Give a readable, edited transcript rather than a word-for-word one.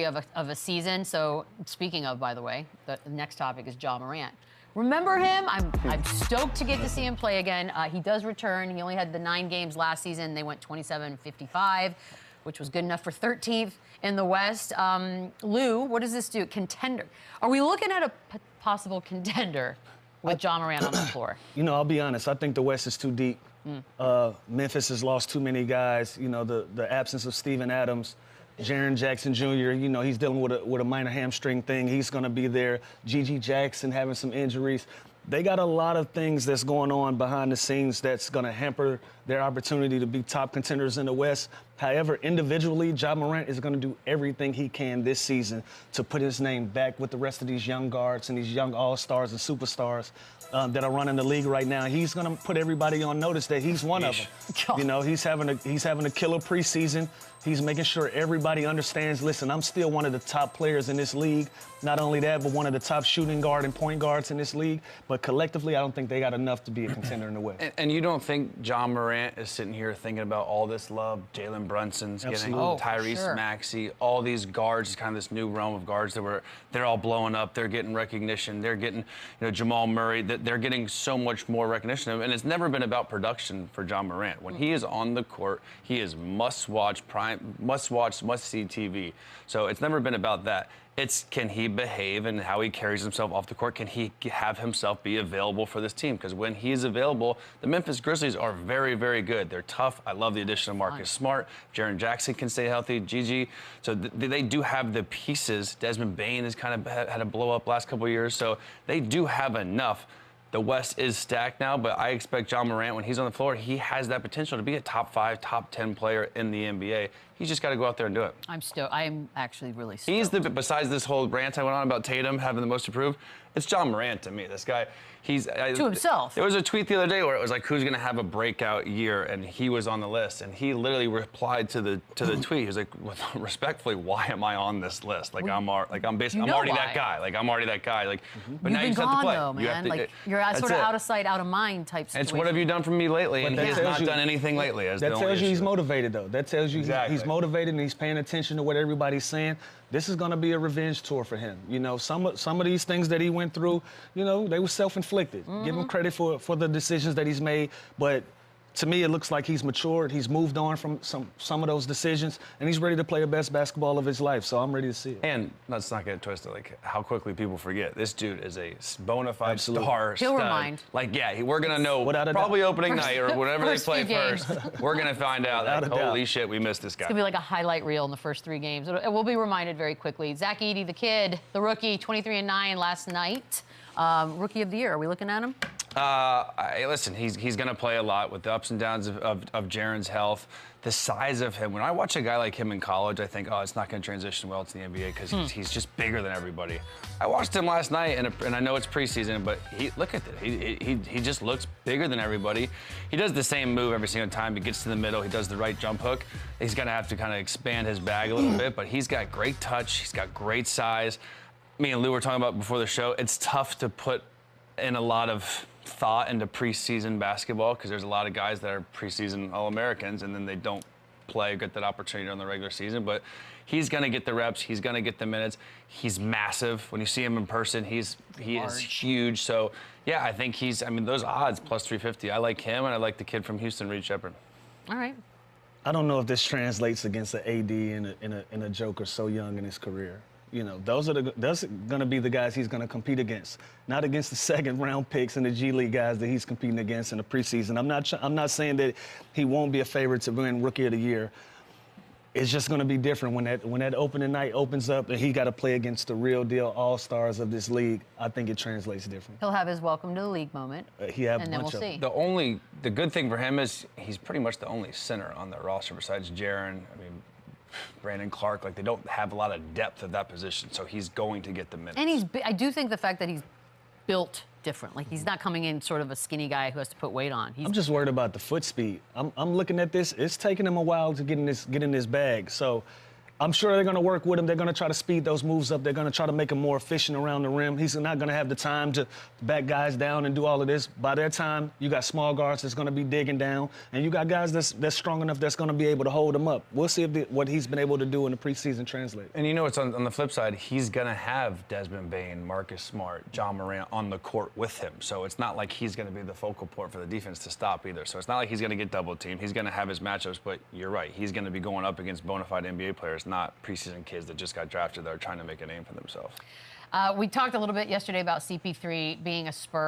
of a season. So speaking of, by the way, the next topic is Ja Morant. Remember him? I'm stoked to get to see him play again. He does return. He only had the 9 games last season. They went 27-55, which was good enough for 13th in the West. Lou, what does this do? Contender. Are we looking at a possible contender with Ja Morant on the floor? You know, I'll be honest. I think the West is too deep. Memphis has lost too many guys. You know, the absence of Steven Adams. Jaren Jackson Jr., you know, he's dealing with a minor hamstring thing. He's going to be there. Gigi Jackson having some injuries. They got a lot of things that's going on behind the scenes that's going to hamper their opportunity to be top contenders in the West. However, individually, Ja Morant is going to do everything he can this season to put his name back with the rest of these young guards and these young all-stars and superstars that are running the league right now. He's going to put everybody on notice that he's one of them. You know, he's having a killer preseason. He's making sure everybody understands, listen, I'm still one of the top players in this league. Not only that, but one of the top shooting guard and point guards in this league. But collectively, I don't think they got enough to be a contender in the West. And you don't think Ja Morant is sitting here thinking about all this love? Jalen Brunson's getting Tyrese Maxey, all these guards, kind of this new realm of guards they're all blowing up. They're getting recognition. They're getting, Jamal Murray. They're getting so much more recognition. And it's never been about production for Ja Morant. When he is on the court, he is must-watch, must-see TV. So it's never been about that. It's can he behave and how he carries himself off the court? Can he have himself be available for this team? Because when he's available, the Memphis Grizzlies are very, very good. They're tough. I love the addition of Marcus Smart. Jaren Jackson can stay healthy. Gigi. So they do have the pieces. Desmond Bane has kind of had a blow up last couple of years. So they do have enough. The West is stacked now, but I expect Ja Morant, when he's on the floor, he has that potential to be a top 5, top 10 player in the NBA. He's just got to go out there and do it. I'm actually really stoked. He's besides this whole rant I went on about Tatum having the most improved, it's Ja Morant to me. This guy, to himself. There was a tweet the other day where it was like, who's going to have a breakout year? And he was on the list. And he literally replied to the tweet. He was like, respectfully, why am I on this list? Like, I'm already that guy. Like, I'm already that guy. Like, but now you just have to play. Though, man. You're sort of out of sight, out of mind type situation. It's what have you done for me lately? And he has not done anything lately. That tells you he's motivated, though. That tells you he's motivated and he's paying attention to what everybody's saying. This is going to be a revenge tour for him. You know, some of these things that he went through, you know, they were self-inflicted. Give him credit for the decisions that he's made, but to me, it looks like he's matured. He's moved on from some of those decisions, and he's ready to play the best basketball of his life. So I'm ready to see it. And let's not get it twisted. Like how quickly people forget. This dude is a bona fide star. He'll remind. Like we're gonna know probably opening night or whenever they play first. We're gonna find out that holy shit, we missed this guy. It's gonna be like a highlight reel in the first 3 games. It will be reminded very quickly. Zach Edey, the kid, the rookie, 23-9 last night. Rookie of the year. Are we looking at him? Listen, he's going to play a lot with the ups and downs of Jaren's health. The size of him, when I watch a guy like him in college, I think, oh, it's not going to transition well to the NBA because he's just bigger than everybody. I watched him last night, and I know it's preseason, but look at it. He just looks bigger than everybody. He does the same move every single time. He gets to the middle. He does the right jump hook. He's going to have to kind of expand his bag a little bit, but he's got great touch. He's got great size. Me and Lou were talking about before the show, it's tough to put in a lot of thought into preseason basketball because there's a lot of guys that are preseason All-Americans and then they don't play, get that opportunity during the regular season. But he's going to get the reps. He's going to get the minutes. He's massive. When you see him in person, he is huge. So, yeah, I think those odds, plus 350. I like him, and I like the kid from Houston, Reed Shepherd. All right. I don't know if this translates against an AD and a Joker so young in his career. You know, those are going to be the guys he's going to compete against, not against the second-round picks and the G League guys that he's competing against in the preseason. I'm not saying that he won't be a favorite to win Rookie of the Year. It's just going to be different when that opening night opens up and he got to play against the real deal all-stars of this league. I think it translates different. He'll have his welcome to the league moment. And then we'll see. The good thing for him is he's pretty much the only center on the roster besides Jaren. Brandon Clark, like they don't have a lot of depth at that position, so he's going to get the minutes. And I do think the fact that he's built different, like he's not coming in sort of a skinny guy who has to put weight on. I'm just worried about the foot speed. I'm looking at this. It's taking him a while to get in this bag. So I'm sure they're going to work with him. They're going to try to speed those moves up. They're going to try to make him more efficient around the rim. He's not going to have the time to back guys down and do all of this. By that time, you got small guards that's going to be digging down, and you got guys that's strong enough that's going to be able to hold him up. We'll see if what he's been able to do in the preseason translates. And you know, it's on the flip side, he's going to have Desmond Bane, Marcus Smart, Ja Morant on the court with him. So it's not like he's going to be the focal point for the defense to stop either. So it's not like he's going to get double teamed. He's going to have his matchups, but you're right. He's going to be going up against bona fide NBA players, not preseason kids that just got drafted that are trying to make a name for themselves. We talked a little bit yesterday about CP3 being a Spur.